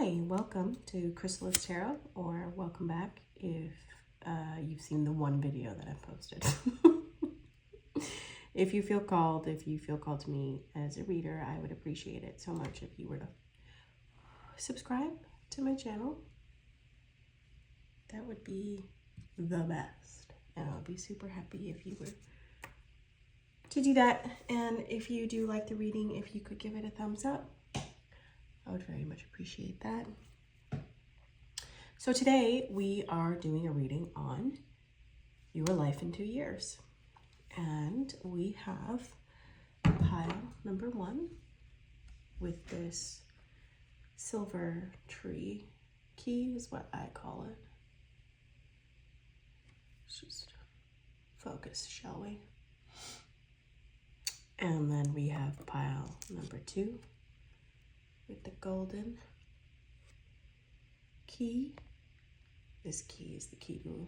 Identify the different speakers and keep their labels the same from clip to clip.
Speaker 1: Hi, welcome to Chrysalis Tarot, or welcome back if you've seen the one video that I've posted. If you feel called to me as a reader, I would appreciate it so much if you were to subscribe to my channel. That would be the best, and I would be super happy if you were to do that. And if you do like the reading, if you could give it a thumbs up, I would very much appreciate that. So today we are doing a reading on your life in 2 years. And we have pile number 1 with this silver tree key is what I call it. Let's just focus, shall we? And then we have pile number 2 with the golden key. This key is the key to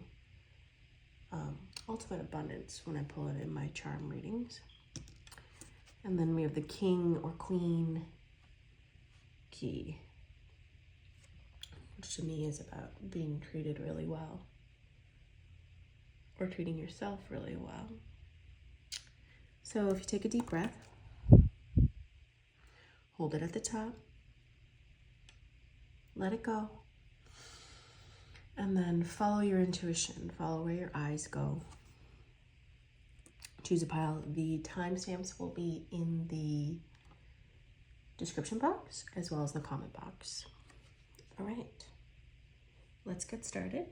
Speaker 1: ultimate abundance when I pull it in my charm readings. And then we have the king or queen key, which to me is about being treated really well or treating yourself really well. So if you take a deep breath, hold it at the top, let it go, and then follow your intuition, follow where your eyes go. Choose a pile. The timestamps will be in the description box as well as the comment box. All right, let's get started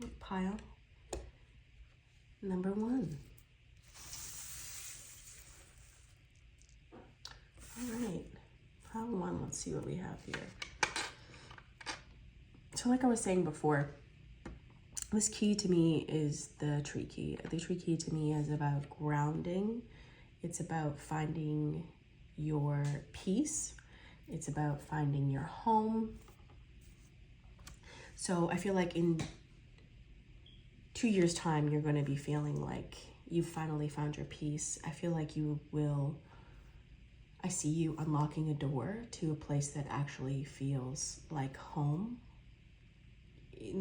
Speaker 1: with pile number 1. All right, pile 1, let's see what we have here. So like I was saying before, this key to me is the tree key. The tree key to me is about grounding. It's about finding your peace. It's about finding your home. So I feel like in 2 years' time, you're going to be feeling like you've finally found your peace. I feel like I see you unlocking a door to a place that actually feels like home.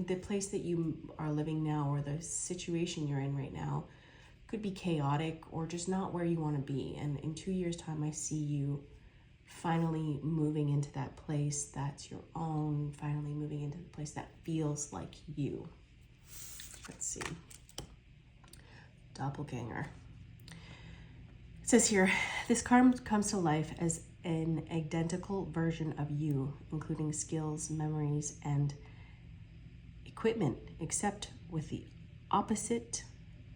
Speaker 1: The place that you are living now, or the situation you're in right now, could be chaotic or just not where you want to be. And in 2 years' time, I see you finally moving into that place that's your own, finally moving into the place that feels like you. Let's see. Doppelganger. It says here, this card comes to life as an identical version of you, including skills, memories, and equipment, except with the opposite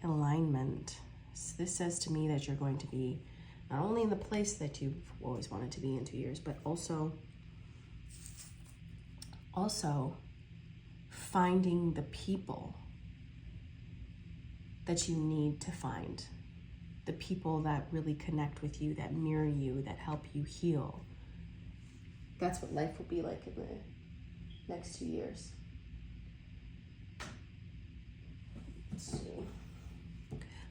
Speaker 1: alignment. So this says to me that you're going to be not only in the place that you've always wanted to be in 2 years, but also finding the people that you need to find, the people that really connect with you, that mirror you, that help you heal. That's what life will be like in the next 2 years. Let's see.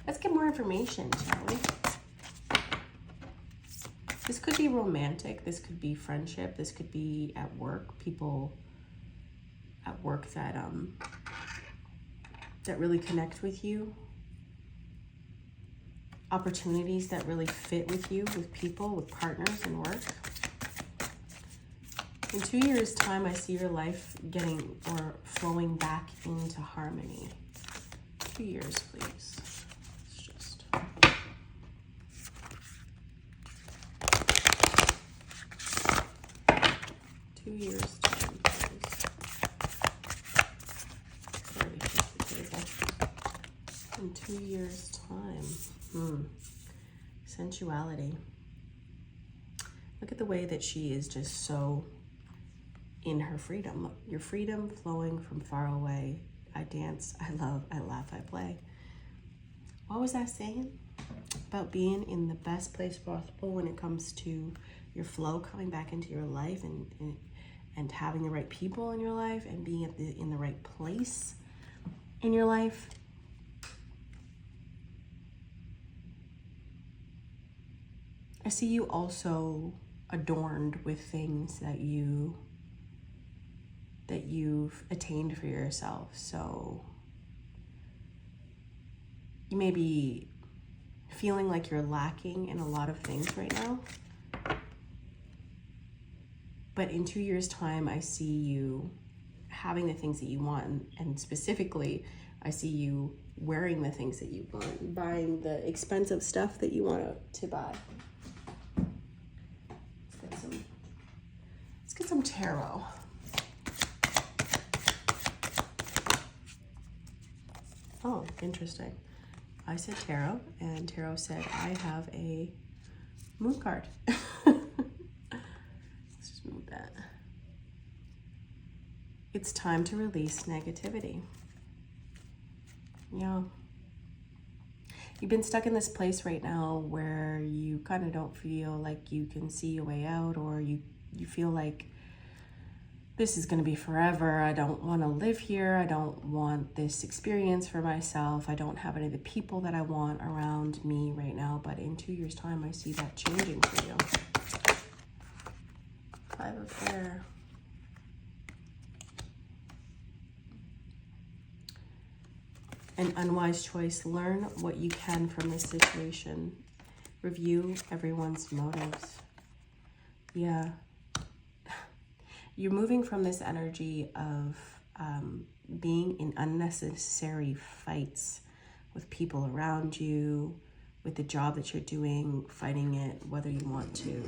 Speaker 1: Let's get more information, shall we? This could be romantic. This could be friendship. This could be at work. People at work that really connect with you. Opportunities that really fit with you, with people, with partners in work. In 2 years' time, I see your life getting or flowing back into harmony. 2 years, please. It's just... 2 years' time, please. Sorry, shift the table. In 2 years' time. Sensuality. Look at the way that she is just so in her freedom. Your freedom flowing from far away. I dance, I love, I laugh, I play. What was I saying? About being in the best place possible when it comes to your flow coming back into your life and having the right people in your life and being in the right place in your life. I see you also adorned with things that you've attained for yourself. So you may be feeling like you're lacking in a lot of things right now. But in 2 years' time, I see you having the things that you want. And specifically, I see you wearing the things that you want, buying the expensive stuff that you want to buy. Let's get some tarot. Oh, interesting. I said tarot, and tarot said I have a moon card. Let's just move that. It's time to release negativity. Yeah. You've been stuck in this place right now where you kind of don't feel like you can see a way out, or you feel like this is going to be forever. I don't want to live here. I don't want this experience for myself. I don't have any of the people that I want around me right now. But in 2 years' time, I see that changing for you. 5 of Air. An unwise choice. Learn what you can from this situation. Review everyone's motives. Yeah. You're moving from this energy of being in unnecessary fights with people around you, with the job that you're doing, fighting it, whether you want to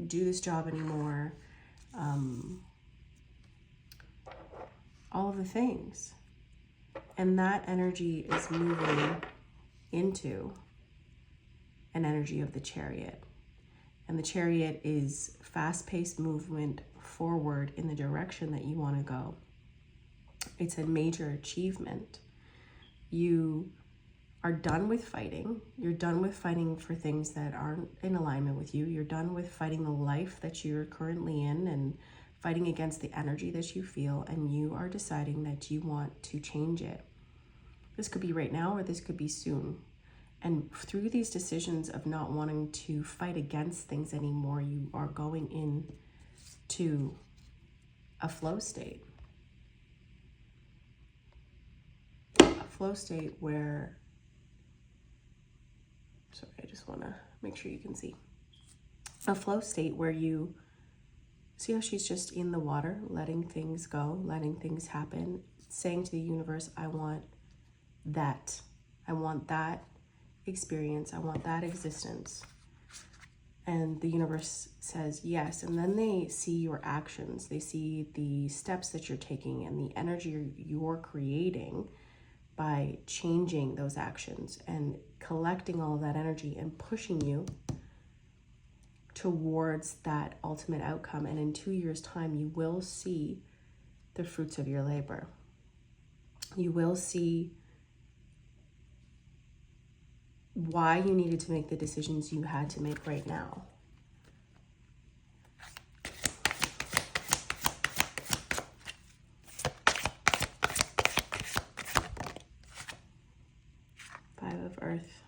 Speaker 1: do this job anymore, all of the things. And that energy is moving into an energy of the Chariot. And the Chariot is fast-paced movement forward in the direction that you want to go. It's a major achievement. You are done with fighting. You're done with fighting for things that aren't in alignment with you. You're done with fighting the life that you're currently in and fighting against the energy that you feel, and you are deciding that you want to change it. This could be right now, or this could be soon. And through these decisions of not wanting to fight against things anymore, you are going into a flow state. A flow state where, sorry, I just want to make sure you can see. A flow state where you see how she's just in the water, letting things go, letting things happen, saying to the universe, I want that. I want that experience. I want that existence. And the universe says yes. And then they see your actions. They see the steps that you're taking and the energy you're creating by changing those actions and collecting all of that energy and pushing you towards that ultimate outcome. And in 2 years' time, you will see the fruits of your labor. You will see why you needed to make the decisions you had to make right now. Five of Earth.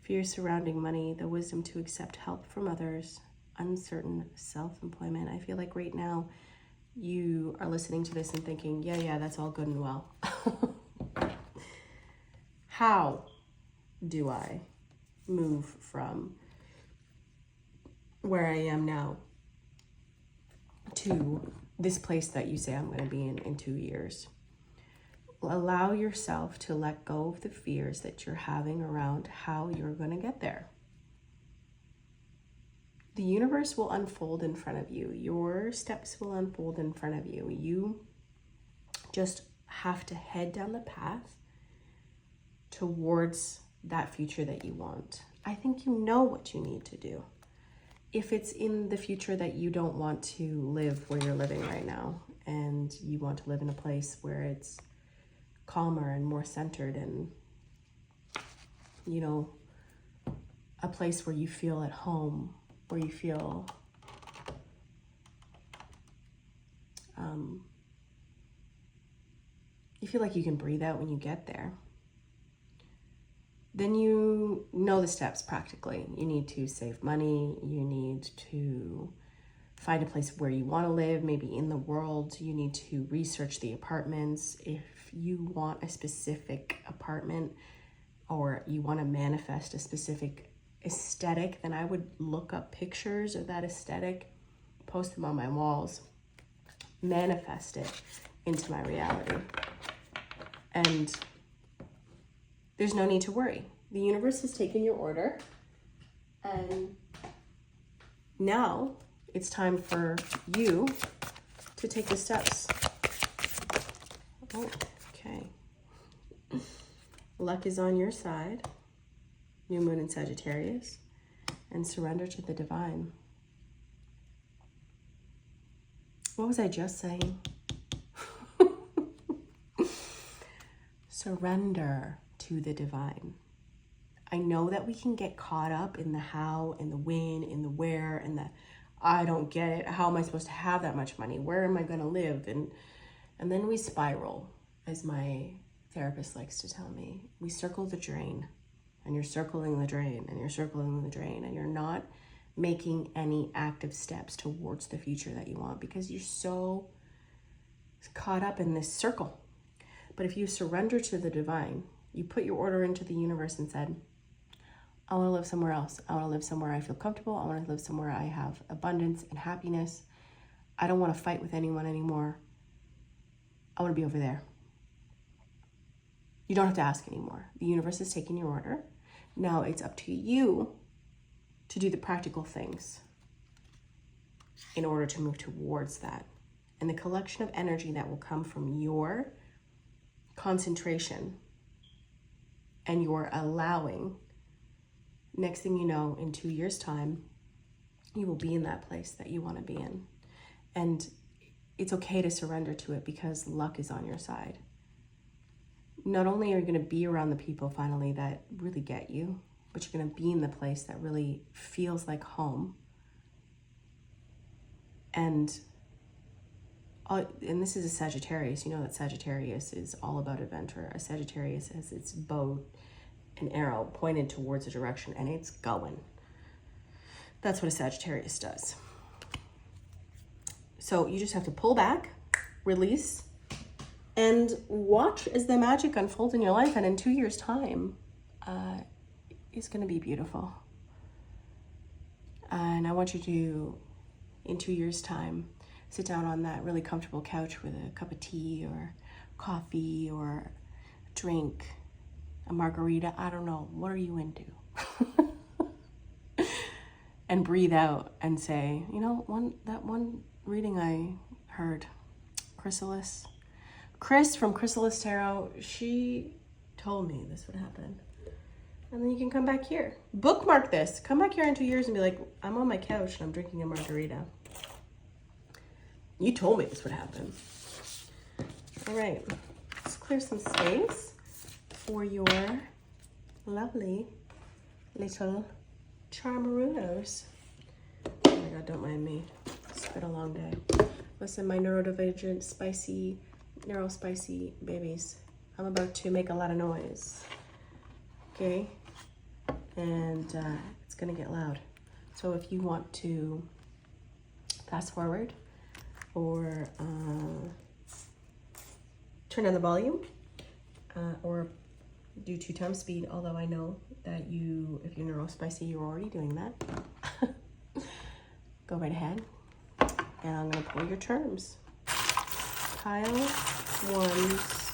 Speaker 1: Fear surrounding money, the wisdom to accept help from others, uncertain self-employment. I feel like right now you are listening to this and thinking, yeah, that's all good and well. How do I move from where I am now to this place that you say I'm going to be in 2 years? Allow yourself to let go of the fears that you're having around how you're going to get there. The universe will unfold in front of you. Your steps will unfold in front of you. You just have to head down the path towards that future that you want. I think you know what you need to do. If it's in the future that you don't want to live where you're living right now, and you want to live in a place where it's calmer and more centered, and a place where you feel at home, where you feel like you can breathe out when you get there. then you know the steps practically. You need to save money. You need to find a place where you want to live, maybe in the world. You need to research the apartments. If you want a specific apartment or you want to manifest a specific aesthetic, then I would look up pictures of that aesthetic, post them on my walls, manifest it into my reality. And there's no need to worry. The universe has taken your order, and now it's time for you to take the steps. Oh, okay. Luck is on your side. New moon in Sagittarius. And surrender to the divine. What was I just saying? Surrender to the divine. I know that we can get caught up in the how, in the when, in the where, and the I don't get it. How am I supposed to have that much money? Where am I going to live? And then we spiral, as my therapist likes to tell me. We circle the drain, and you're circling the drain, and you're circling the drain, and you're not making any active steps towards the future that you want because you're so caught up in this circle. But if you surrender to the divine, you put your order into the universe and said, I want to live somewhere else. I want to live somewhere I feel comfortable. I want to live somewhere I have abundance and happiness. I don't want to fight with anyone anymore. I want to be over there. You don't have to ask anymore. The universe is taking your order. Now it's up to you to do the practical things in order to move towards that. And the collection of energy that will come from your concentration and your allowing, next thing you know, in 2 years' time, you will be in that place that you want to be in. And it's okay to surrender to it because luck is on your side. Not only are you going to be around the people finally that really get you, but you're going to be in the place that really feels like home. And this is a Sagittarius. You know that Sagittarius is all about adventure. A Sagittarius has its bow and arrow pointed towards a direction, and it's going. That's what a Sagittarius does. So you just have to pull back, release, and watch as the magic unfolds in your life. And in 2 years' time, it's going to be beautiful. And I want you to, in 2 years' time, sit down on that really comfortable couch with a cup of tea or coffee or a drink, a margarita. I don't know. What are you into? And breathe out and say, you know, that one reading I heard, Chrysalis. Krys from Chrysalis Tarot, she told me this would happen. And then you can come back here. Bookmark this. Come back here in 2 years and be like, I'm on my couch and I'm drinking a margarita. You told me this would happen. All right. Let's clear some space for your lovely little charmarunos. Oh my God, don't mind me. It's been a long day. Listen, my neurodivergent, spicy babies. I'm about to make a lot of noise. Okay? And it's gonna get loud. So if you want to fast forward or turn down the volume or do 2 times speed, although I know that if you're neurospicy, you're already doing that. Go right ahead. And I'm gonna pull your terms. Pile 1's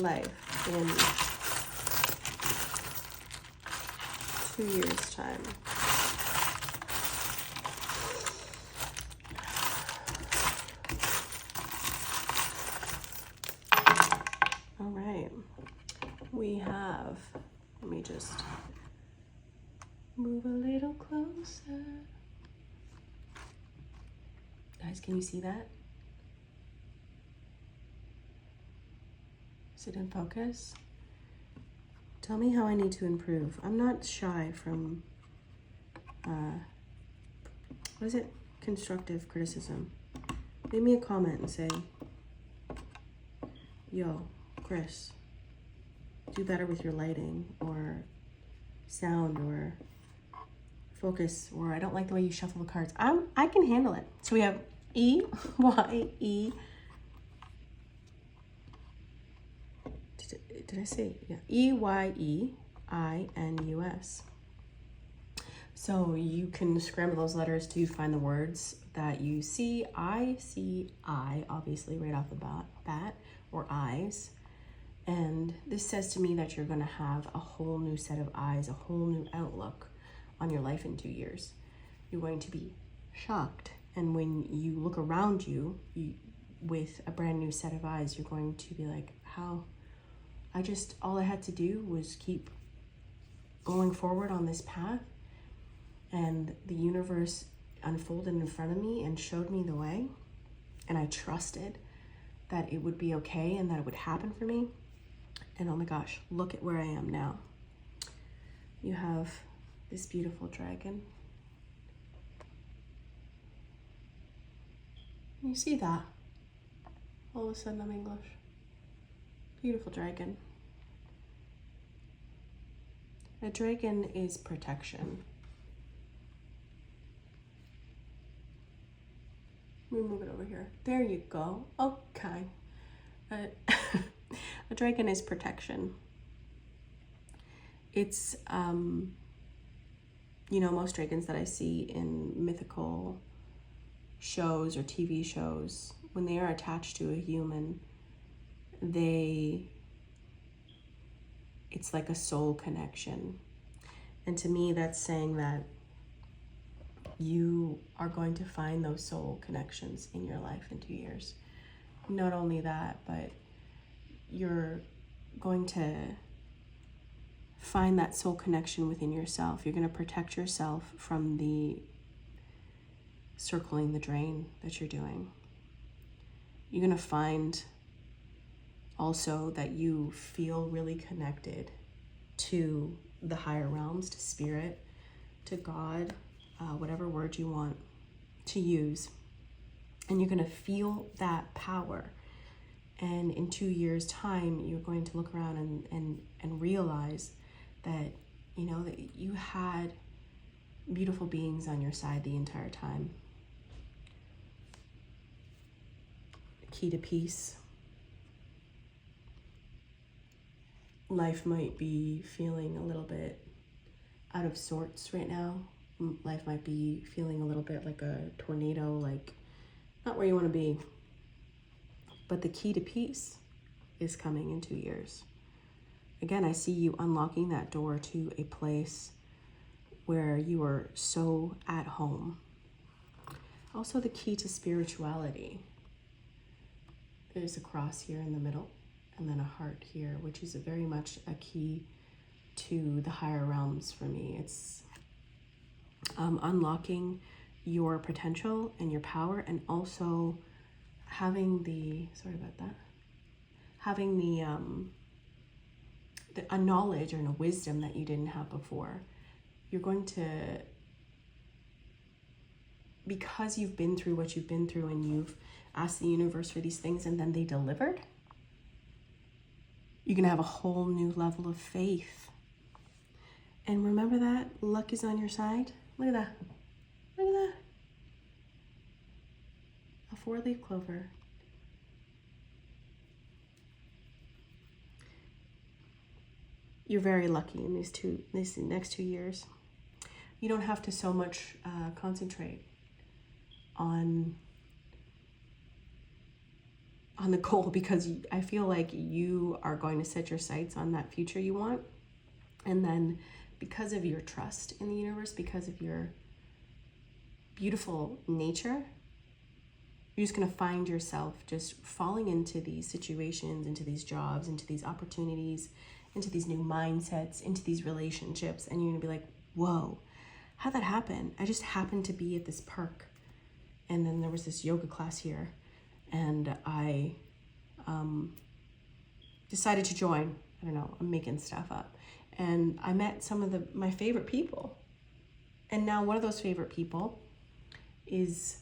Speaker 1: life in 2 years' time. All right. We have, let me just move a little closer. Guys, can you see that? Is it in focus? Tell me how I need to improve. I'm not shy from, what is it? Constructive criticism. Leave me a comment and say, yo, Krys, do better with your lighting or sound or focus, or I don't like the way you shuffle the cards. I can handle it. So we have E, Y, E. Did I say? Yeah. E, Y, E, I, N, U, S. So you can scramble those letters to find the words that you see. I see I, obviously, right off the bat, or eyes. And this says to me that you're going to have a whole new set of eyes, a whole new outlook on your life in 2 years. You're going to be shocked. And when you look around you, with a brand new set of eyes, you're going to be like, how? All I had to do was keep going forward on this path. And the universe unfolded in front of me and showed me the way. And I trusted that it would be okay and that it would happen for me. And oh my gosh, look at where I am now. You have this beautiful dragon. You see that? All of a sudden I'm English. Beautiful dragon. A dragon is protection. Let me move it over here. There you go. Okay. A dragon is protection. It's, most dragons that I see in mythical shows or TV shows, when they are attached to a human, it's like a soul connection. And to me, that's saying that you are going to find those soul connections in your life in 2 years. Not only that, but you're going to find that soul connection within yourself. You're going to protect yourself from the circling the drain that you're doing. You're going to find also that you feel really connected to the higher realms, to spirit, to God, whatever word you want to use. And you're going to feel that power. And in 2 years' time, you're going to look around and realize that, that you had beautiful beings on your side the entire time. Key to peace. Life might be feeling a little bit out of sorts right now. Life might be feeling a little bit like a tornado, like not where you want to be. But the key to peace is coming in 2 years. Again, I see you unlocking that door to a place where you are so at home. Also, the key to spirituality. There's a cross here in the middle, and then a heart here, which is very much a key to the higher realms for me. It's unlocking your potential and your power, and also having a knowledge and a wisdom that you didn't have before. You're going to, because you've been through what you've been through and you've asked the universe for these things and then they delivered, you're going to have a whole new level of faith. And remember that luck is on your side. Look at that. Look at that. A 4-leaf clover. You're very lucky in these next 2 years. You don't have to so much concentrate on the goal, because I feel like you are going to set your sights on that future you want. And then because of your trust in the universe, because of your beautiful nature, you're just going to find yourself just falling into these situations, into these jobs, into these opportunities, into these new mindsets, into these relationships. And you're going to be like, whoa, how'd that happen? I just happened to be at this park, and then there was this yoga class here, and I decided to join. I don't know, I'm making stuff up. And I met some of my favorite people. And now one of those favorite people is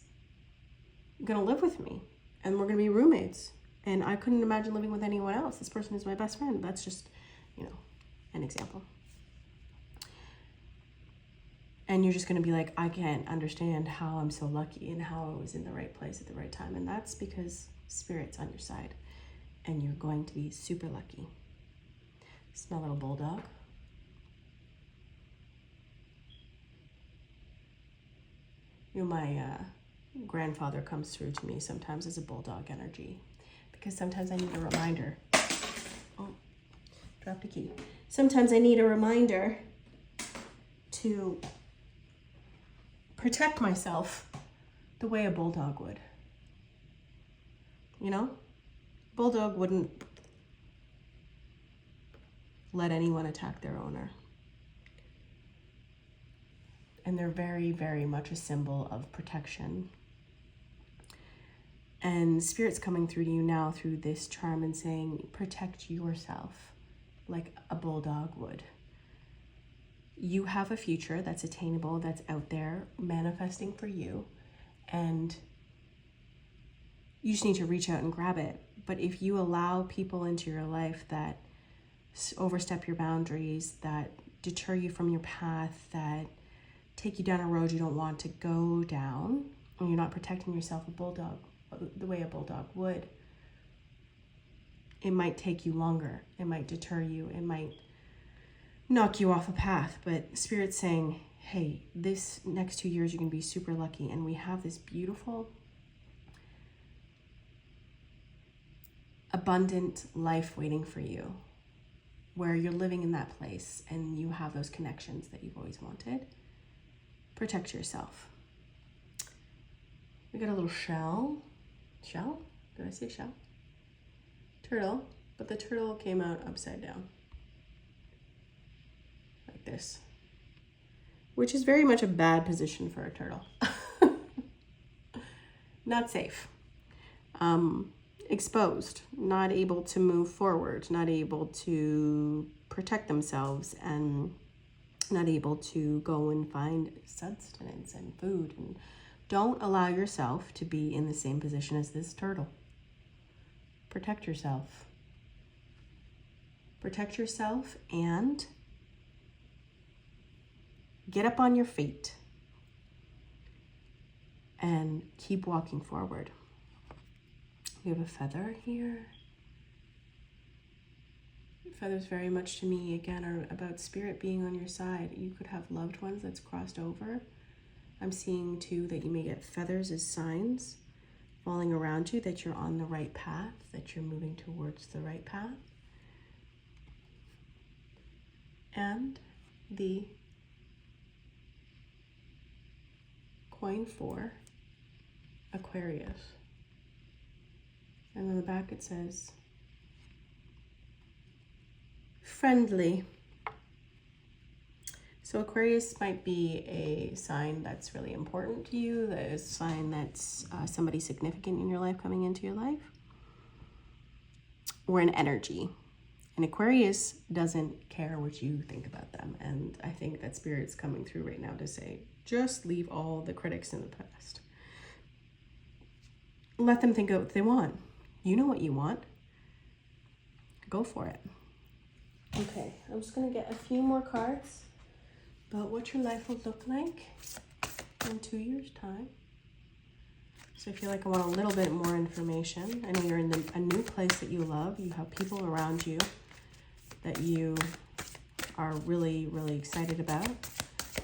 Speaker 1: gonna live with me, and we're gonna be roommates. And I couldn't imagine living with anyone else. This person is my best friend. That's just an example. And you're just going to be like, I can't understand how I'm so lucky and how I was in the right place at the right time. And that's because Spirit's on your side and you're going to be super lucky. Smell little bulldog. My grandfather comes through to me sometimes as a bulldog energy because sometimes I need a reminder. Oh, dropped a key. Sometimes I need a reminder to protect myself the way a bulldog would. Bulldog wouldn't let anyone attack their owner. And they're very, very much a symbol of protection. And Spirit's coming through to you now through this charm and saying, protect yourself like a bulldog would. You have a future that's attainable, that's out there, manifesting for you. And you just need to reach out and grab it. But if you allow people into your life that overstep your boundaries, that deter you from your path, that take you down a road you don't want to go down, and you're not protecting yourself the way a bulldog would, it might take you longer. It might deter you. It might knock you off a path. But Spirit's saying, hey, this next 2 years you're going to be super lucky. And we have this beautiful, abundant life waiting for you, where you're living in that place and you have those connections that you've always wanted. Protect yourself. We got a little shell. Shell? Did I say shell? Turtle. But the turtle came out upside down. Like this. Which is very much a bad position for a turtle. Not safe. Exposed. Not able to move forward. Not able to protect themselves, and not able to go and find sustenance and food. And don't allow yourself to be in the same position as this turtle. Protect yourself. Protect yourself and get up on your feet and keep walking forward. We have a feather here. Feathers very much to me, again, are about Spirit being on your side. You could have loved ones that's crossed over. I'm seeing, too, that you may get feathers as signs falling around you that you're on the right path, that you're moving towards the right path. And the coin for Aquarius. And on the back it says, friendly. So Aquarius might be a sign that's really important to you. That is a sign that's somebody significant in your life coming into your life. Or an energy. And Aquarius doesn't care what you think about them. And I think that Spirit's coming through right now to say, just leave all the critics in the past. Let them think of what they want. You know what you want. Go for it. Okay, I'm just going to get a few more cards about what your life will look like in 2 years' time. So I feel like I want a little bit more information. I know you're in a new place that you love. You have people around you that you are really, really excited about.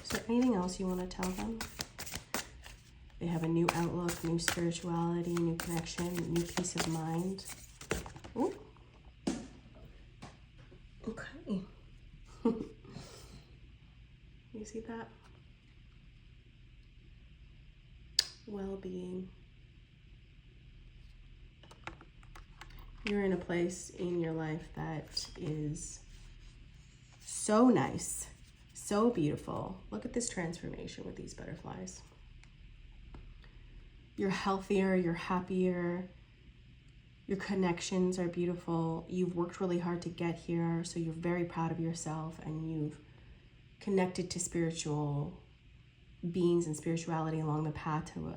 Speaker 1: Is there anything else you want to tell them? They have a new outlook, new spirituality, new connection, new peace of mind. Ooh. Okay. You see that? Well-being. You're in a place in your life that is so nice, so beautiful. Look at this transformation with these butterflies. You're healthier, you're happier, your connections are beautiful. You've worked really hard to get here, so you're very proud of yourself, and you've connected to spiritual beings and spirituality along the path to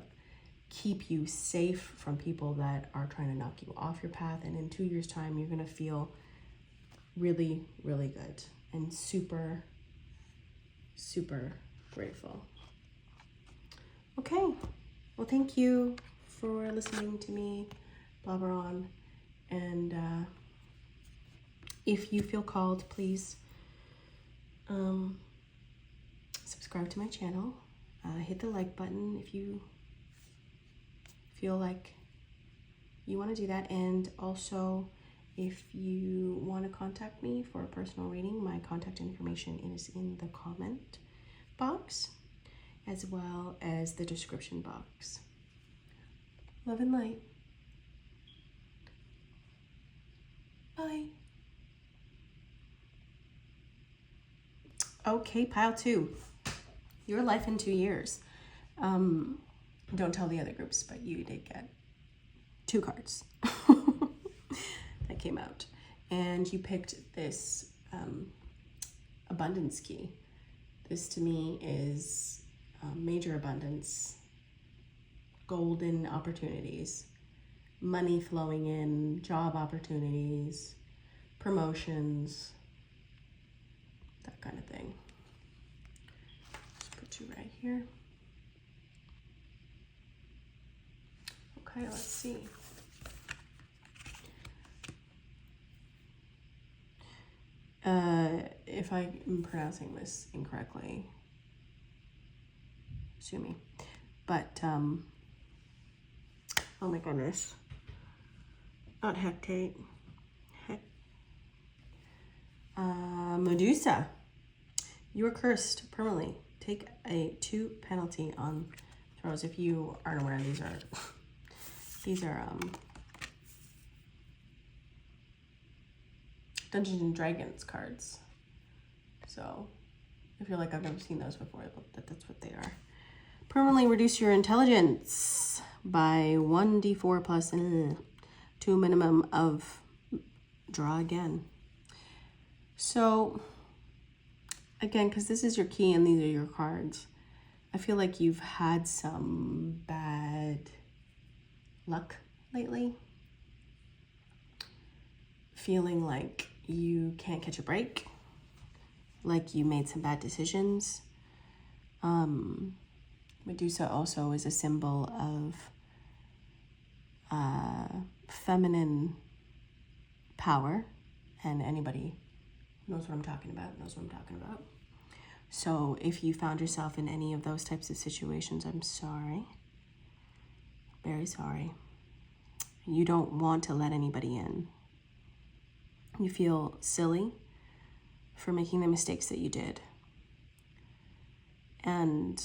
Speaker 1: keep you safe from people that are trying to knock you off your path. And in 2 years' time, you're going to feel really, really good and super, super grateful. Okay, well, thank you for listening to me blabber on. And if you feel called, please subscribe to my channel. Hit the like button if you feel like you want to do that. And also, if you want to contact me for a personal reading, my contact information is in the comment box as well as the description box. Love and light. Bye. Okay, pile 2. Your life in 2 years. Don't tell the other groups, but you did get 2 cards that came out. And you picked this abundance key. This to me is major abundance, golden opportunities, money flowing in, job opportunities, promotions, that kind of thing. Just put you right here. Okay, let's see. If I'm pronouncing this incorrectly, sue me. But, oh my goodness. Not hectate. Medusa. You are cursed permanently. Take a 2 penalty on throws. If you aren't aware, these are Dungeons and Dragons cards. So if you're like, I've never seen those before, that's what they are. Permanently reduce your intelligence by 1d4 plus to a minimum of draw again. So again, because this is your key and these are your cards, I feel like you've had some bad luck lately. Feeling like you can't catch a break, like you made some bad decisions. Medusa also is a symbol of feminine power, and anybody who knows what I'm talking about knows what I'm talking about. So if you found yourself in any of those types of situations, I'm sorry. Very sorry. You don't want to let anybody in. You feel silly for making the mistakes that you did. And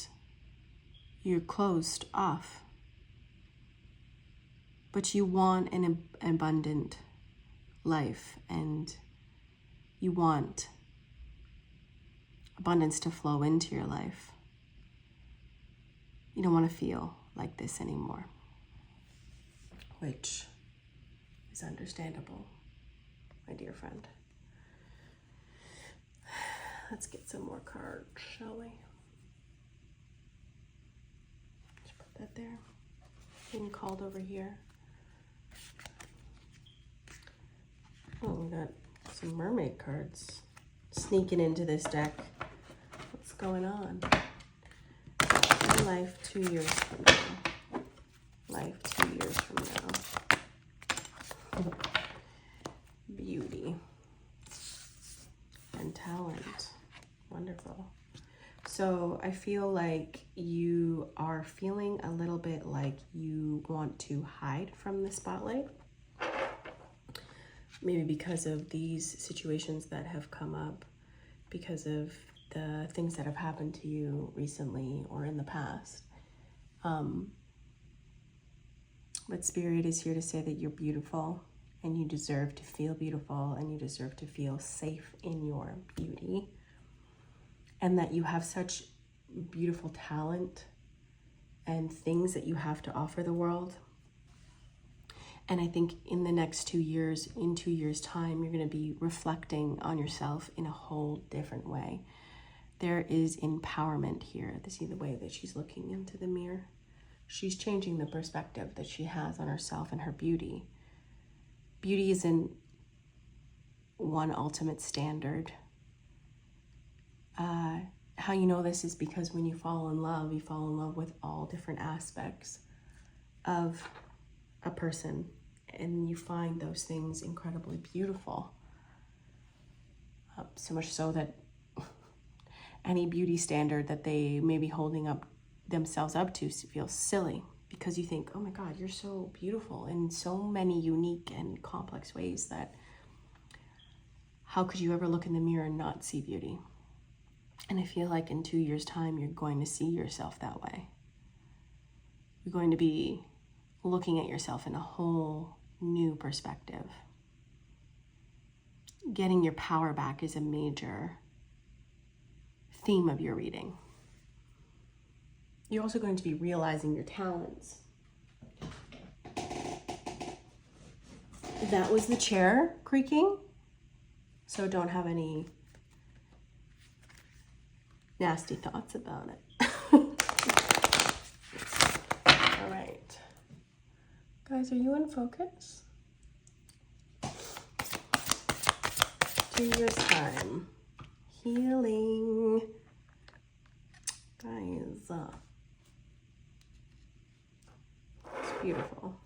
Speaker 1: you're closed off. But you want an abundant life, and you want abundance to flow into your life. You don't want to feel like this anymore, which is understandable, my dear friend. Let's get some more cards, shall we? Just put that there. Being called over here. Oh, we got some mermaid cards sneaking into this deck. What's going on? My life 2 years from now. Life 2 years from now. Beauty and talent. Wonderful. So I feel like you are feeling a little bit like you want to hide from the spotlight. Maybe because of these situations that have come up, because of the things that have happened to you recently or in the past. But Spirit is here to say that you're beautiful, and you deserve to feel beautiful, and you deserve to feel safe in your beauty, and that you have such beautiful talent and things that you have to offer the world. And I think in the next 2 years, in 2 years' time, you're going to be reflecting on yourself in a whole different way. There is empowerment here. See the way that she's looking into the mirror? She's changing the perspective that she has on herself and her beauty. Beauty isn't one ultimate standard. How you know this is because when you fall in love, you fall in love with all different aspects of a person, and you find those things incredibly beautiful. So much so that any beauty standard that they may be holding up themselves up to feels silly, because you think, oh my God, you're so beautiful in so many unique and complex ways that how could you ever look in the mirror and not see beauty? And I feel like in 2 years' time, you're going to see yourself that way. You're going to be looking at yourself in a whole new perspective. Getting your power back is a major theme of your reading. You're also going to be realizing your talents. That was the chair creaking, so don't have any nasty thoughts about it. All right. Guys, are you in focus? 2 years' time. Healing. Guys, it's beautiful.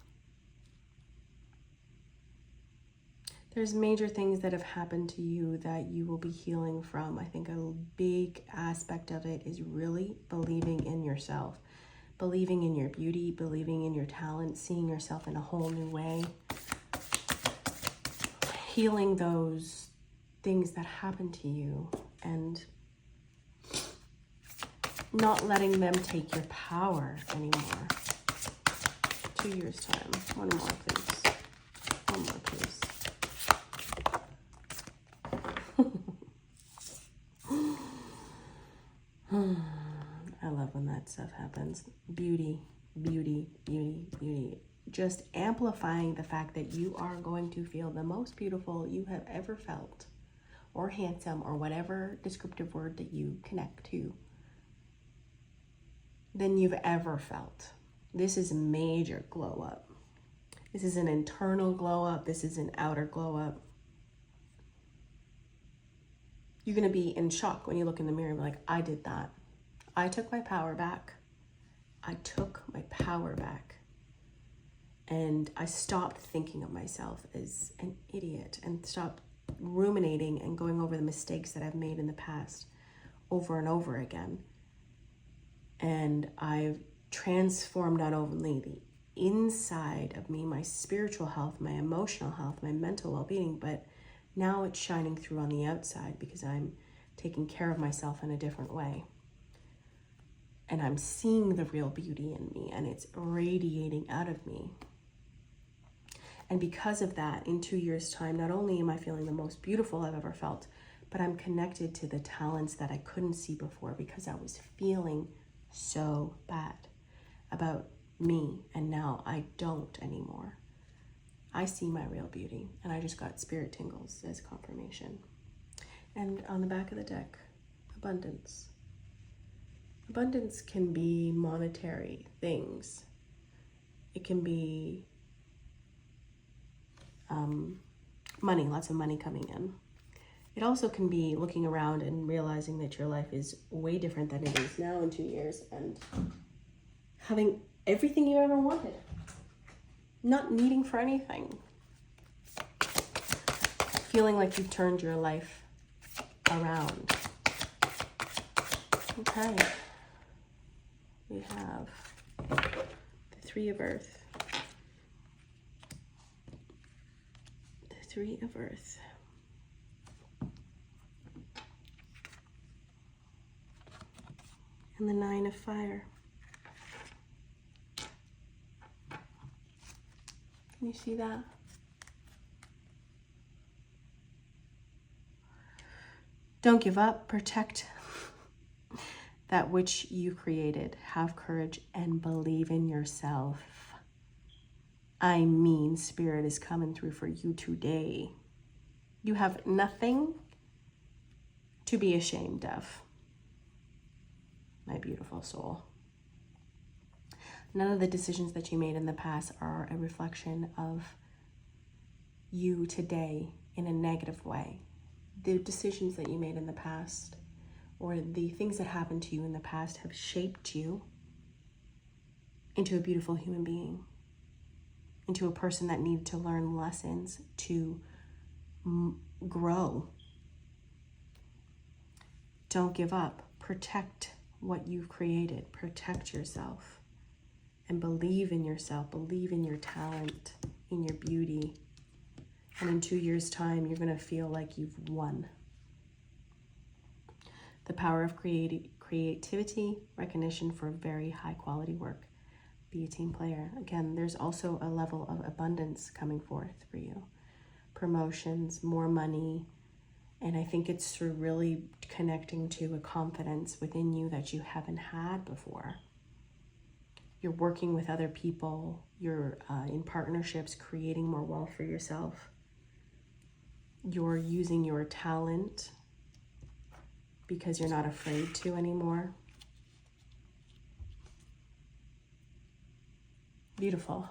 Speaker 1: There's major things that have happened to you that you will be healing from. I think a big aspect of it is really believing in yourself, believing in your beauty, believing in your talent, seeing yourself in a whole new way, healing those things that happened to you and not letting them take your power anymore. 2 years' time. One more, please. One more, please. I love when that stuff happens. Beauty, beauty, beauty, beauty. Just amplifying the fact that you are going to feel the most beautiful you have ever felt, or handsome, or whatever descriptive word that you connect to, than you've ever felt. This is a major glow up. This is an internal glow up. This is an outer glow up. You're going to be in shock when you look in the mirror and be like, I did that. I took my power back. I took my power back. And I stopped thinking of myself as an idiot and stopped ruminating and going over the mistakes that I've made in the past over and over again. And I've transformed not only the inside of me, my spiritual health, my emotional health, my mental well-being, but now it's shining through on the outside because I'm taking care of myself in a different way. And I'm seeing the real beauty in me, and it's radiating out of me. And because of that, in 2 years' time, not only am I feeling the most beautiful I've ever felt, but I'm connected to the talents that I couldn't see before because I was feeling so bad about me, and now I don't anymore. I see my real beauty, and I just got spirit tingles as confirmation. And on the back of the deck, abundance. Abundance can be monetary things. It can be money, lots of money coming in. It also can be looking around and realizing that your life is way different than it is now in 2 years and having everything you ever wanted. Not needing for anything. Feeling like you've turned your life around. Okay. We have the Three of Earth. The Three of Earth. And the Nine of Fire. Can you see that? Don't give up. Protect that which you created. Have courage and believe in yourself. I mean, Spirit is coming through for you today. You have nothing to be ashamed of, my beautiful soul. None of the decisions that you made in the past are a reflection of you today. in a negative way. The decisions that you made in the past or the things that happened to you in the past have shaped you into a beautiful human being, into a person that needed to learn lessons to grow. Don't give up. Protect what you've created. Protect yourself and believe in yourself. Believe in your talent, in your beauty. And in 2 years' time, you're going to feel like you've won. The power of creativity, recognition for very high quality work. Be a team player. Again, there's also a level of abundance coming forth for you. Promotions, more money. And I think it's through really connecting to a confidence within you that you haven't had before. You're working with other people. You're in partnerships, creating more wealth for yourself. You're using your talent because you're not afraid to anymore. Beautiful.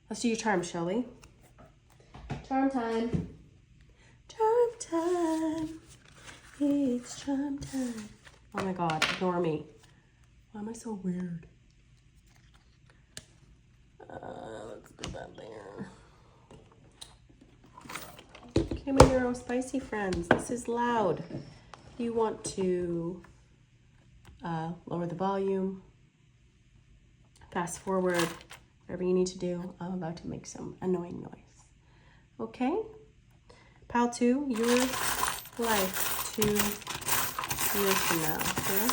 Speaker 1: Let's do your charm, shall we? Charm time. Charm time. It's charm time. Oh my God, ignore me. Why am I so weird? Let's do that there. Okay, my neurospicy friends, this is loud. You want to lower the volume, fast forward, whatever you need to do. I'm about to make some annoying noise. Okay? Pile 2, your life 2 years from now. Okay?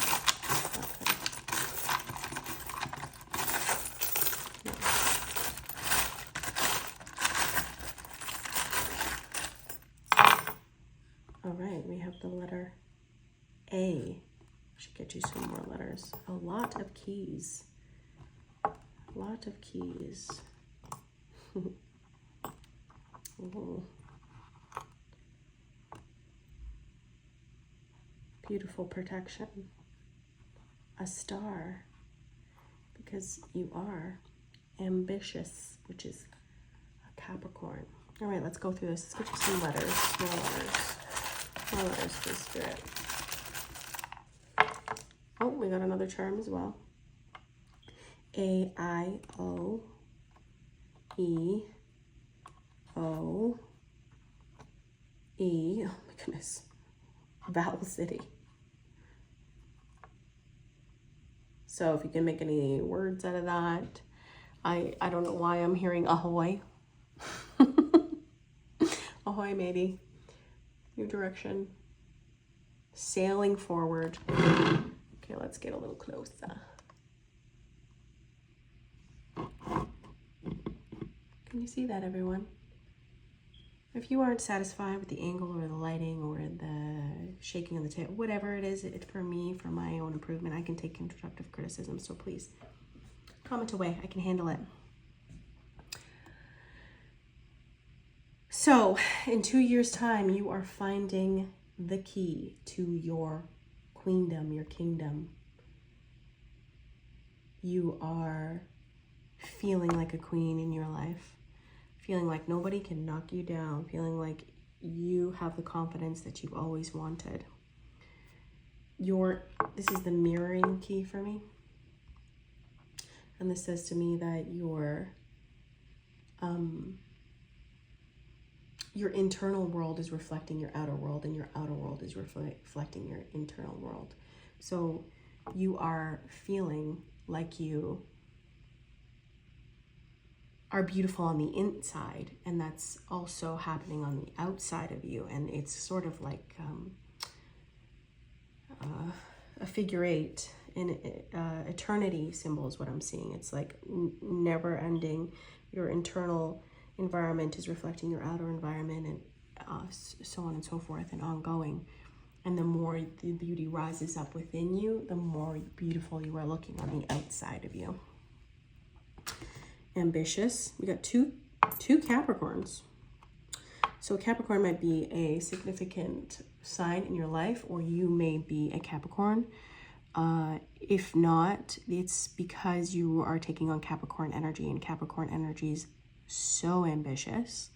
Speaker 1: All right, we have the letter A. Should get you some more letters. A lot of keys. A lot of keys. Ooh. Beautiful protection. A star, because you are ambitious, which is a Capricorn. All right, let's go through this. Let's get you some letters, more letters. More letters for Spirit. Oh, we got another charm as well. A, I, O, E, O, E. Oh my goodness. Vowel City. So if you can make any words out of that. I don't know why I'm hearing ahoy. Ahoy, matey. New direction. Sailing forward. Okay, let's get a little closer. Can you see that, everyone? If you aren't satisfied with the angle or the lighting or the shaking of the tail, whatever it is, it's for me, for my own improvement. I can take constructive criticism, so please comment away. I can handle it. So, in 2 years' time, you are finding the key to your queendom, your kingdom. You are feeling like a queen in your life, feeling like nobody can knock you down, feeling like you have the confidence that you've always wanted. This is the mirroring key for me. And this says to me that your internal world is reflecting your outer world, and your outer world is reflecting your internal world. So you are feeling like you are beautiful on the inside, and that's also happening on the outside of you. And it's sort of like a figure 8 in eternity symbol is what I'm seeing. It's like never ending. Your internal environment is reflecting your outer environment, and so on and so forth, and ongoing. And the more the beauty rises up within you, the more beautiful you are looking on the outside of you. Ambitious. We got two Capricorns. So Capricorn might be a significant sign in your life, or you may be a Capricorn. If not, it's because you are taking on Capricorn energy, and Capricorn energy is so ambitious.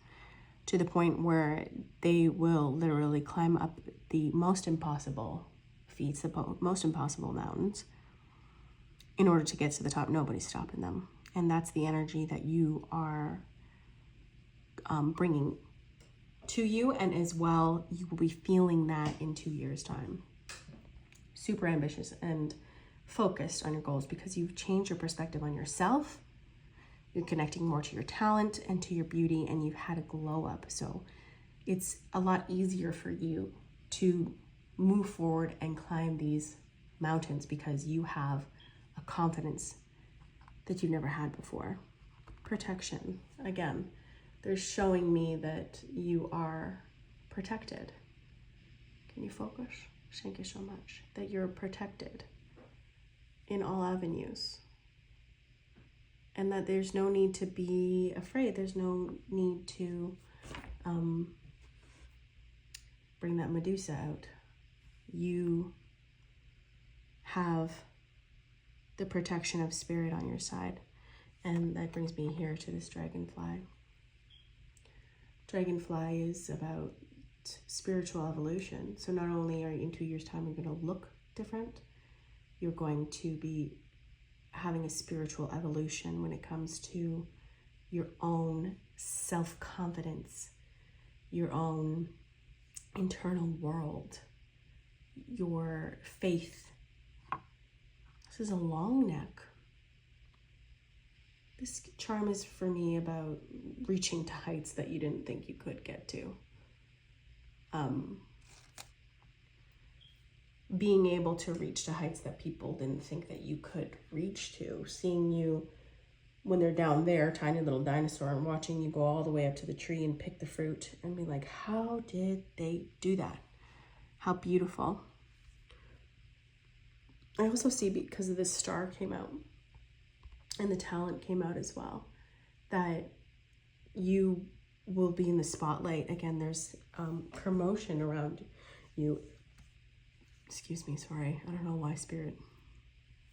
Speaker 1: to the point where they will literally climb up the most impossible feats, the most impossible mountains in order to get to the top. Nobody's stopping them. And that's the energy that you are bringing to you. And as well, you will be feeling that in 2 years' time. Super ambitious and focused on your goals because you've changed your perspective on yourself. You're connecting more to your talent and to your beauty, and you've had a glow up. So it's a lot easier for you to move forward and climb these mountains because you have a confidence that you've never had before. Protection. Again, they're showing me that you are protected. Can you focus? Thank you so much. That you're protected in all avenues. And that there's no need to be afraid. There's no need to bring that Medusa out. You have the protection of spirit on your side. And that brings me here to this dragonfly. Dragonfly is about spiritual evolution. So not only are you, in 2 years' time, you're going to look different, you're going to be having a spiritual evolution when it comes to your own self-confidence, your own internal world, your faith. This is a long neck. This charm is for me about reaching to heights that you didn't think you could get to. Being able to reach to heights that people didn't think that you could reach to. Seeing you when they're down there, tiny little dinosaur, and watching you go all the way up to the tree and pick the fruit and be like, how did they do that? How beautiful. I also see, because of this star came out and the talent came out as well, that you will be in the spotlight. Again, there's promotion around you. Excuse me, sorry. I don't know why spirit.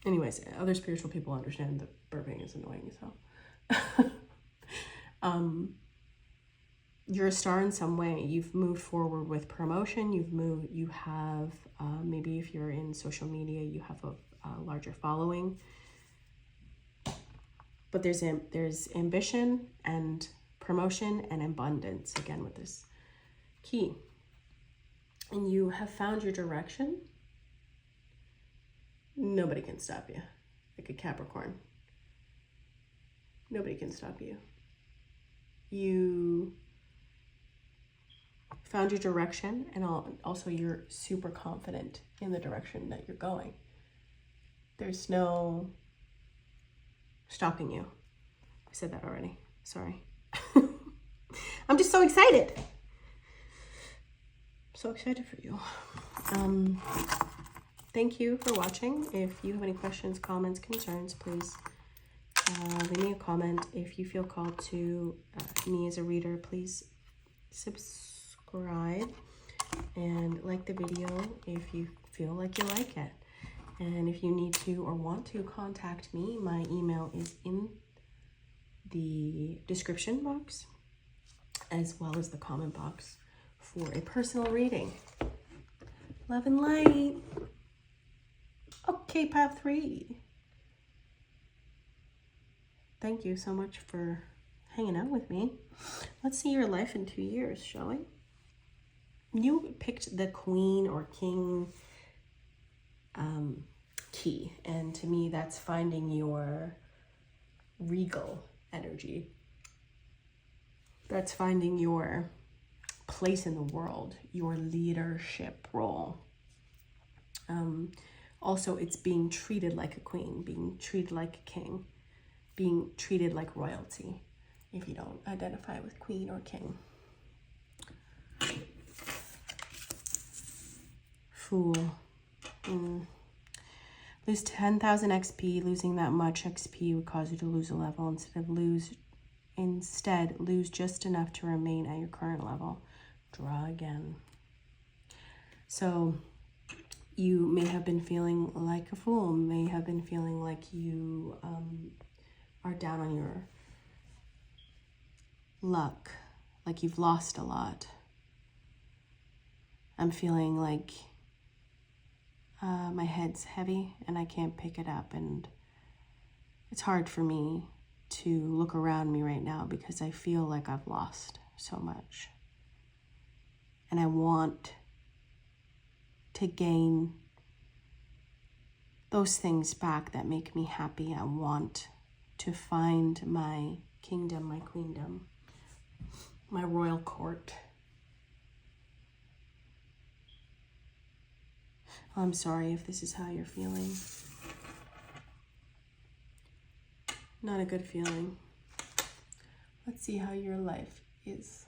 Speaker 1: Anyways, other spiritual people understand that burping is annoying, so. You're a star in some way. You've moved forward with promotion. You have, maybe if you're in social media, you have a larger following. But there's ambition and promotion and abundance, again, with this key. And you have found your direction. Nobody can stop you. Like a Capricorn. Nobody can stop you. You found your direction, and also you're super confident in the direction that you're going. There's no stopping you. I said that already. Sorry. I'm just so excited. So excited for you. Thank you for watching. If you have any questions, comments, concerns, please leave me a comment. If you feel called to me as a reader, please subscribe and like the video if you feel like you like it. And if you need to or want to contact me, my email is in the description box as well as the comment box for a personal reading. Love and light. Okay, path 3. Thank you so much for hanging out with me. Let's see your life in 2 years, shall we? You picked the Queen or King key, and to me that's finding your regal energy. That's finding your place in the world, your leadership role. Also, it's being treated like a queen, being treated like a king, being treated like royalty, if you don't identify with queen or king. Fool. Lose 10,000 XP. Losing that much XP would cause you to lose a level. Instead, lose just enough to remain at your current level. Draw again. So you may have been feeling like a fool, may have been feeling like you are down on your luck, like you've lost a lot. I'm feeling like my head's heavy and I can't pick it up, and it's hard for me to look around me right now because I feel like I've lost so much. And I want to gain those things back that make me happy. I want to find my kingdom, my queendom, my royal court. I'm sorry if this is how you're feeling. Not a good feeling. Let's see how your life is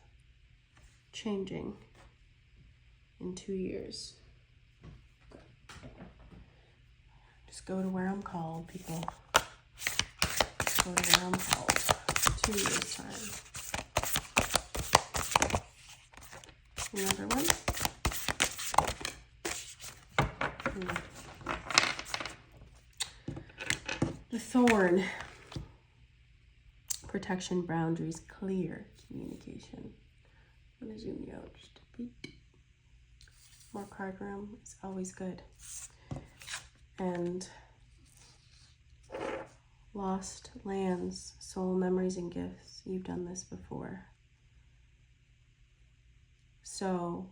Speaker 1: changing in 2 years. Just go to where I'm called, people. Go to where I'm called. 2 years time. Another one. The thorn. Protection, boundaries, clear communication. I'm going to zoom you out just a bit. More card room is always good. And lost lands, soul memories and gifts. You've done this before. So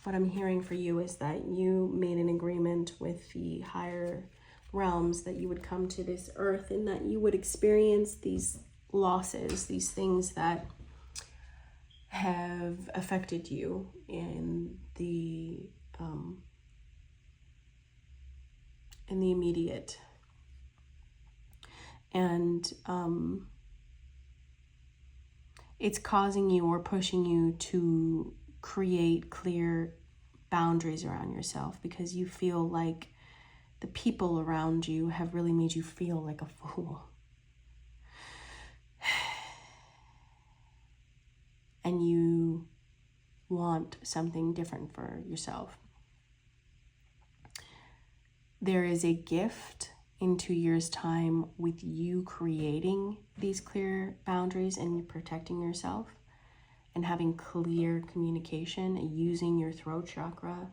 Speaker 1: what I'm hearing for you is that you made an agreement with the higher realms that you would come to this earth and that you would experience these losses, these things that have affected you in the immediate. And it's causing you or pushing you to create clear boundaries around yourself because you feel like the people around you have really made you feel like a fool. And you want something different for yourself. There is a gift in 2 years' time with you creating these clear boundaries and you protecting yourself and having clear communication and using your throat chakra,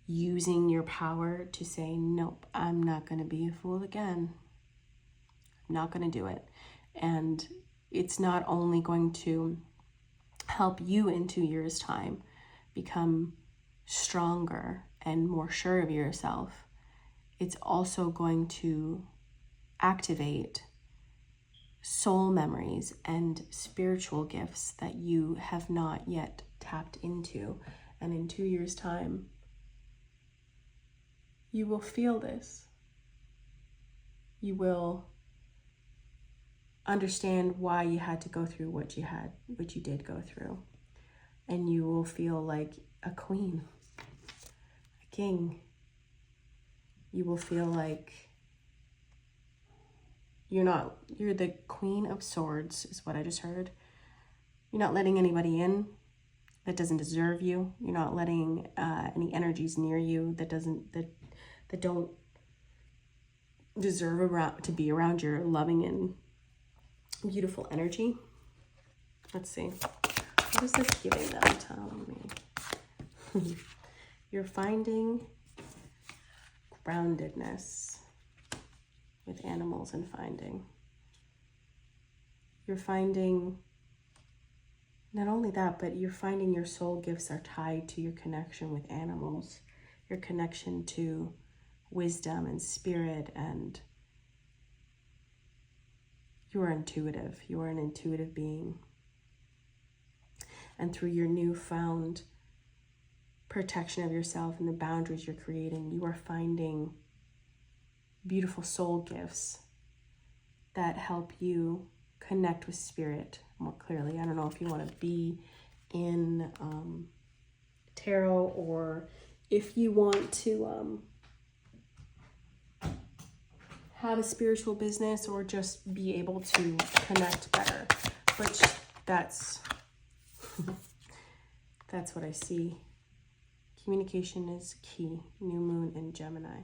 Speaker 1: using your power to say, nope, I'm not going to be a fool again. I'm not going to do it. And it's not only going to help you in 2 years' time become stronger and more sure of yourself, it's also going to activate soul memories and spiritual gifts that you have not yet tapped into. And in 2 years' time, you will feel this. You will understand why you had to go through what you did go through. And you will feel like a queen, a king. You will feel like you're the Queen of Swords, is what I just heard. You're not letting anybody in that doesn't deserve you. You're not letting any energies near you that don't deserve to be around your loving and beautiful energy. Let's see. What is this giving them? Tell me. You're finding groundedness with animals and finding. You're finding not only that, but you're finding your soul gifts are tied to your connection with animals, your connection to wisdom and spirit, and you are intuitive. You are an intuitive being. And through your newfound protection of yourself and the boundaries you're creating, you are finding beautiful soul gifts that help you connect with spirit more clearly. I don't know if you want to be in tarot or if you want to have a spiritual business or just be able to connect better. But that's what I see. Communication is key. New moon in Gemini.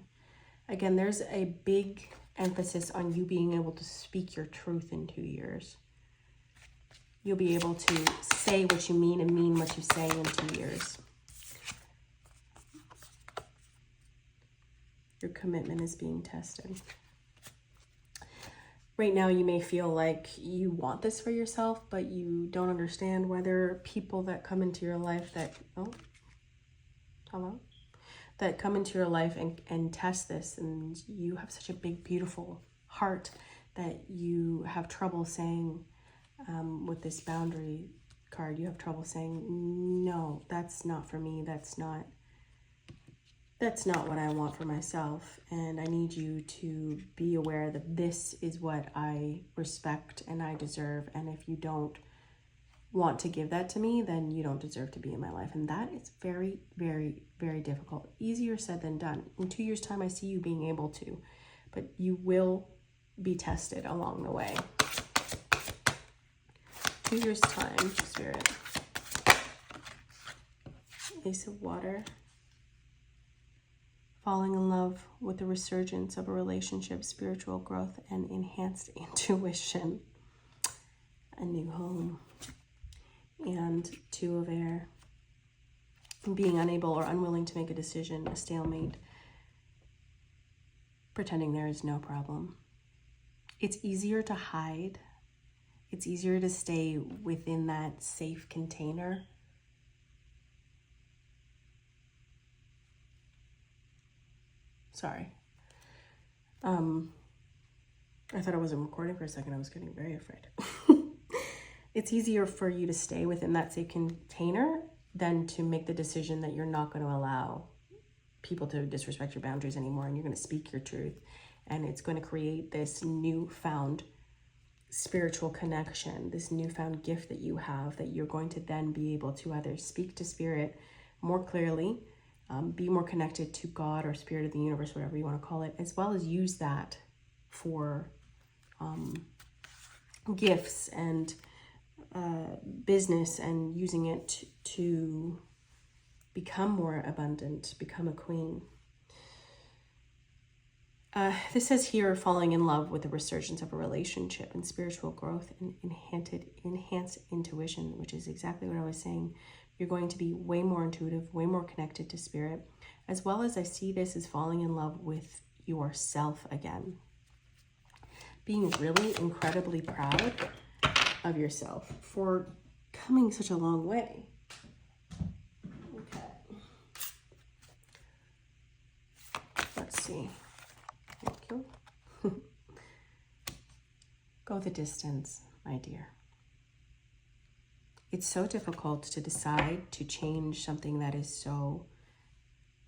Speaker 1: Again, there's a big emphasis on you being able to speak your truth in 2 years. you'll be able to say what you mean and mean what you say in 2 years. Your commitment is being tested. Right now, you may feel like you want this for yourself, but you don't understand whether people that come into your life that, that come into your life and test this, and you have such a big, beautiful heart that you have trouble saying, with this boundary card, you have trouble saying, no, that's not for me. That's not what I want for myself. And I need you to be aware that this is what I respect and I deserve. And if you don't want to give that to me, then you don't deserve to be in my life. And that is very, very, very difficult. Easier said than done. In 2 years' time, I see you being able to, but you will be tested along the way. 2 years' time, Spirit. Ace of Water. Falling in love with the resurgence of a relationship, spiritual growth, and enhanced intuition. A new home. And Two of Air. Being unable or unwilling to make a decision, a stalemate. Pretending there is no problem. It's easier to hide. It's easier to stay within that safe container. Sorry. I thought I wasn't recording for a second. I was getting very afraid. It's easier for you to stay within that safe container than to make the decision that you're not going to allow people to disrespect your boundaries anymore, and you're going to speak your truth. And it's going to create this newfound spiritual connection, this newfound gift that you have, that you're going to then be able to either speak to spirit more clearly, be more connected to God or spirit of the universe, whatever you want to call it, as well as use that for gifts and business, and using it to become more abundant, become a queen. This says here, falling in love with the resurgence of a relationship and spiritual growth and enhanced intuition, which is exactly what I was saying. You're going to be way more intuitive, way more connected to spirit, as well as I see this as falling in love with yourself again. Being really incredibly proud of yourself for coming such a long way. Okay. Let's see. Thank you. Go the distance, my dear. It's so difficult to decide to change something that is so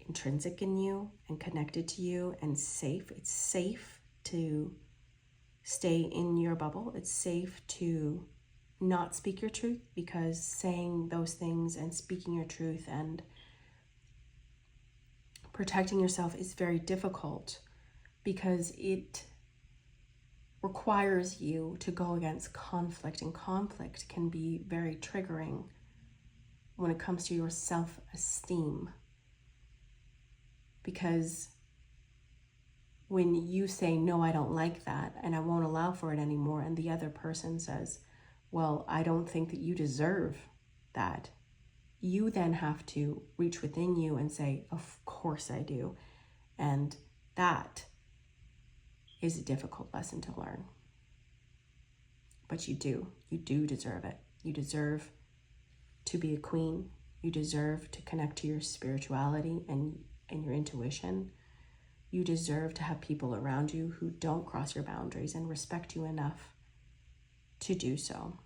Speaker 1: intrinsic in you and connected to you and safe. It's safe to stay in your bubble. It's safe to not speak your truth, because saying those things and speaking your truth and protecting yourself is very difficult, because it requires you to go against conflict, and conflict can be very triggering when it comes to your self-esteem. Because when you say, no, I don't like that, and I won't allow for it anymore, and the other person says, well, I don't think that you deserve that, you then have to reach within you and say, of course I do. And that is a difficult lesson to learn. But you do deserve it. You deserve to be a queen. You deserve to connect to your spirituality and your intuition. You deserve to have people around you who don't cross your boundaries and respect you enough to do so.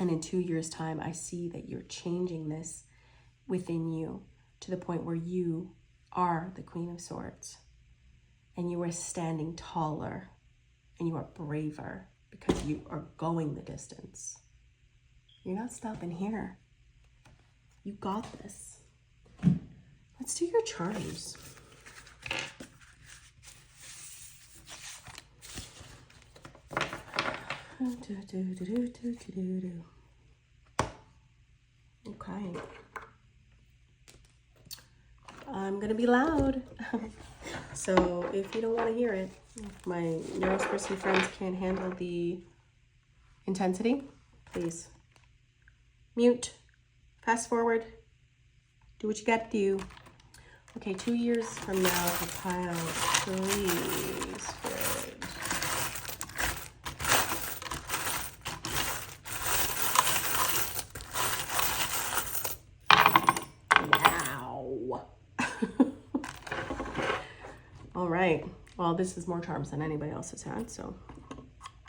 Speaker 1: And in 2 years' time, I see that you're changing this within you to the point where you are the Queen of Swords. And you are standing taller, and you are braver, because you are going the distance. You're not stopping here. You got this. Let's do your charms. Okay. I'm going to be loud. So if you don't want to hear it, if my neurospicy friends can't handle the intensity, please. Mute. Fast forward. Do what you got to do. Okay, 2 years from now for pile 3, Spirit. Wow. All right. Well, this is more charms than anybody else has had, so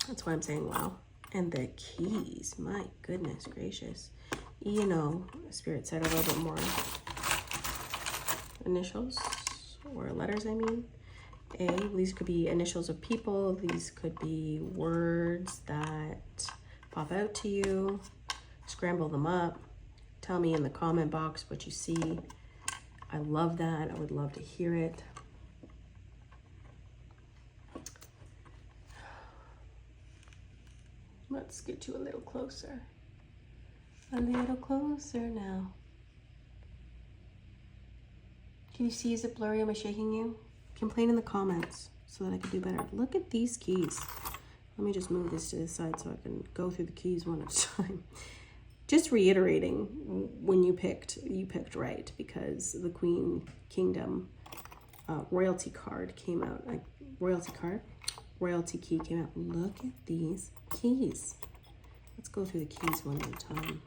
Speaker 1: that's why I'm saying wow. And the keys, my goodness gracious. You know, Spirit said a little bit more initials or letters, I mean. These could be initials of people. These could be words that pop out to you. Scramble them up. Tell me in the comment box what you see. I love that. I would love to hear it. Let's get you a little closer. A little closer now. Can you see, is it blurry? Am I shaking you? Complain in the comments so that I can do better. Look at these keys. Let me just move this to the side so I can go through the keys one at a time. Just reiterating, when you picked right, because the Queen Kingdom royalty card came out. Royalty key came out. Look at these keys. Let's go through the keys one at a time.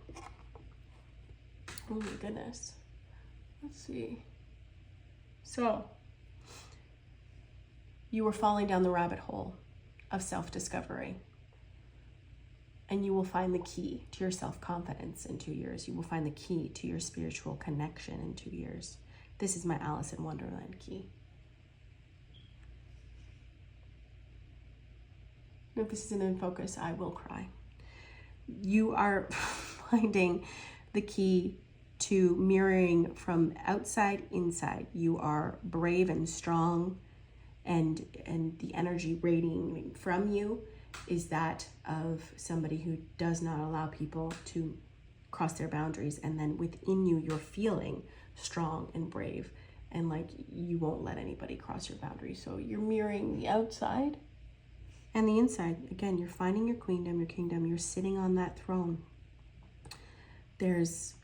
Speaker 1: Oh my goodness. Let's see. So, you were falling down the rabbit hole of self-discovery. And you will find the key to your self-confidence in 2 years. You will find the key to your spiritual connection in 2 years. This is my Alice in Wonderland key. If this isn't in focus, I will cry. You are finding the key to mirroring from outside inside. You are brave and strong, and the energy radiating from you is that of somebody who does not allow people to cross their boundaries. And then within you, you're feeling strong and brave, and like you won't let anybody cross your boundaries. So you're mirroring the outside and the inside. Again, you're finding your queendom, your kingdom. You're sitting on that throne. There's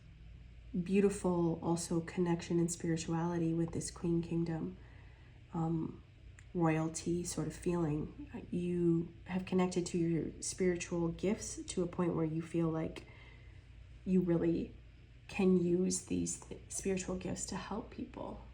Speaker 1: beautiful also connection and spirituality with this Queen Kingdom. Royalty sort of feeling. You have connected to your spiritual gifts to a point where you feel like you really can use these spiritual gifts to help people.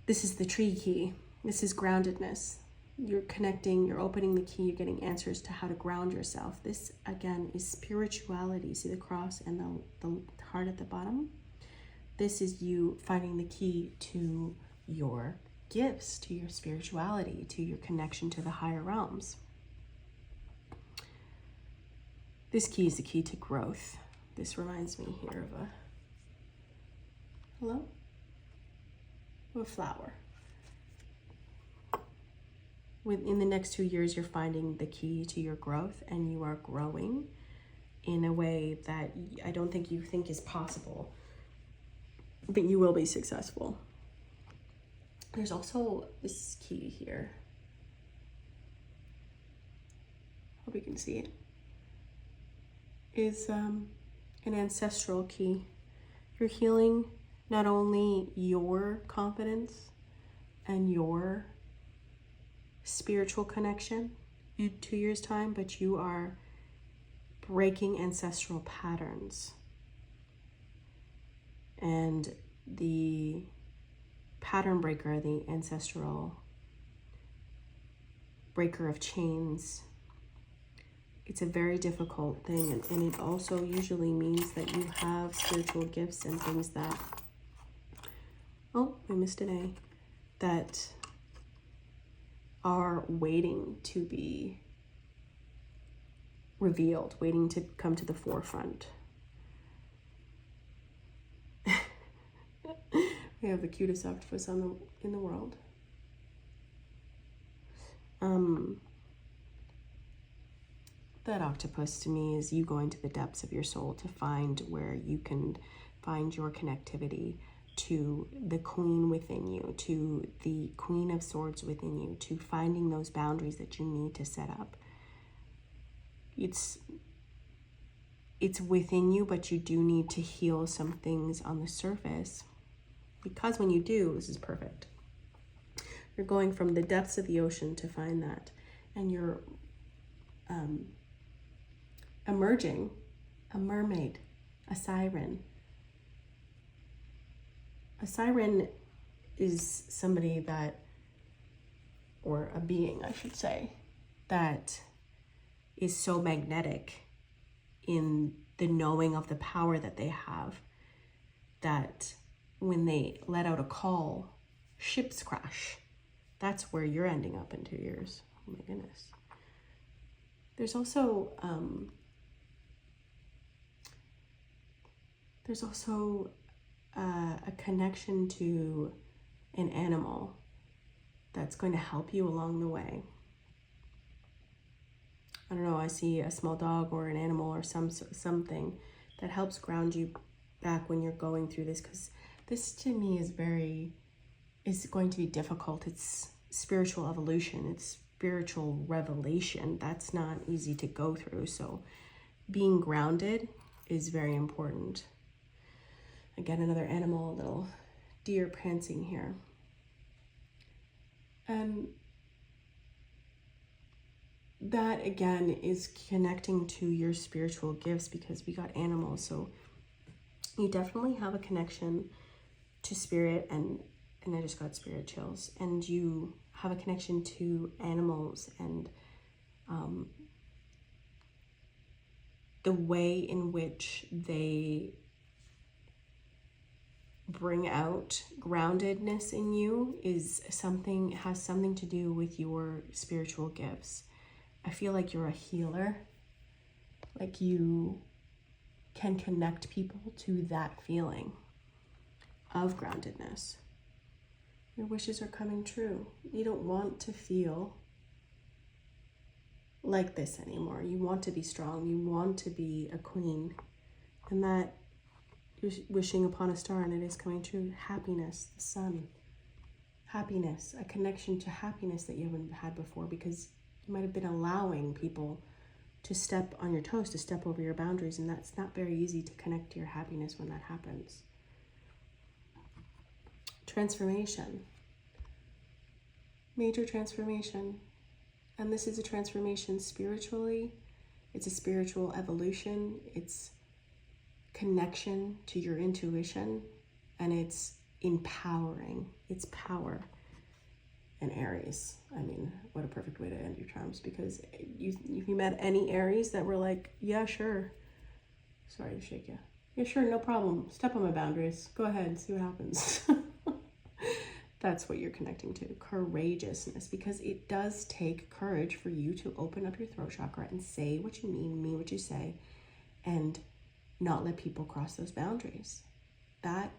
Speaker 1: This is the tree key. This is groundedness. You're connecting, you're opening the key, you're getting answers to how to ground yourself. This, again, is spirituality. See the cross and the heart at the bottom? This is you finding the key to your gifts, to your spirituality, to your connection to the higher realms. This key is the key to growth. This reminds me here of a, hello? Of a flower. Within the next 2 years, you're finding the key to your growth, and you are growing in a way that I don't think you think is possible, but you will be successful. There's also this key here. Hope you can see it. Is an ancestral key. You're healing not only your confidence and your spiritual connection in 2 years' time, but you are breaking ancestral patterns. And the pattern breaker, the ancestral breaker of chains, it's a very difficult thing. And it also usually means that you have spiritual gifts and things that, oh, I missed an A, that are waiting to be revealed, waiting to come to the forefront. We have the cutest octopus in the world. That octopus to me is you going to the depths of your soul to find where you can find your connectivity to the queen within you, to the Queen of Swords within you, to finding those boundaries that you need to set up. it's within you, but you do need to heal some things on the surface, because when you do, this is perfect. You're going from the depths of the ocean to find that, and you're emerging a mermaid, a siren. A siren is somebody that, or a being, I should say, that is so magnetic in the knowing of the power that they have, that when they let out a call, ships crash. That's where you're ending up in 2 years. Oh my goodness. There's also a connection to an animal that's going to help you along the way. I don't know, I see a small dog or an animal or something that helps ground you back when you're going through this, because this to me is going to be difficult. It's spiritual evolution, it's spiritual revelation. That's not easy to go through. So being grounded is very important. Again, another animal, a little deer prancing here. And that again is connecting to your spiritual gifts, because we got animals. So you definitely have a connection to spirit, and I just got spirit chills. And you have a connection to animals, and the way in which they bring out groundedness in you has something to do with your spiritual gifts. I feel like you're a healer, like you can connect people to that feeling of groundedness. Your wishes are coming true. You don't want to feel like this anymore. You want to be strong. You want to be a queen. And that you're wishing upon a star, and it is coming true. Happiness, the sun. Happiness, a connection to happiness that you haven't had before, because you might have been allowing people to step on your toes, to step over your boundaries, and that's not very easy to connect to your happiness when that happens. Transformation. Major transformation. And this is a transformation spiritually. It's a spiritual evolution. It's connection to your intuition, and it's empowering. It's power. And Aries, I mean, what a perfect way to end your charms, because if you met any Aries that were like, yeah, sure. Sorry to shake you. Yeah, sure, no problem. Step on my boundaries. Go ahead and see what happens. That's what you're connecting to. Courageousness, because it does take courage for you to open up your throat chakra and say what you mean what you say, and not let people cross those boundaries. That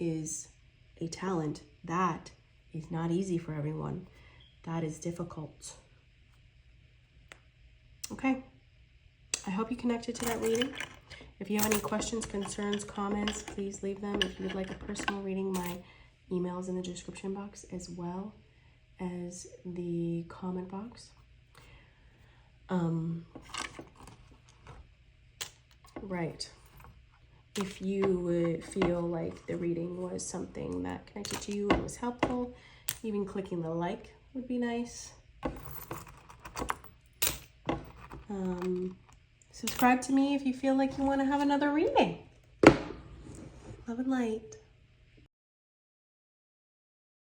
Speaker 1: is a talent. That is not easy for everyone. That is difficult. Okay. I hope you connected to that reading. If you have any questions, concerns, comments, please leave them. If you would like a personal reading, my email is in the description box, as well as the comment box. Right. If you would feel like the reading was something that connected to you and was helpful, even clicking the like would be nice. Subscribe to me if you feel like you want to have another reading. Love and light.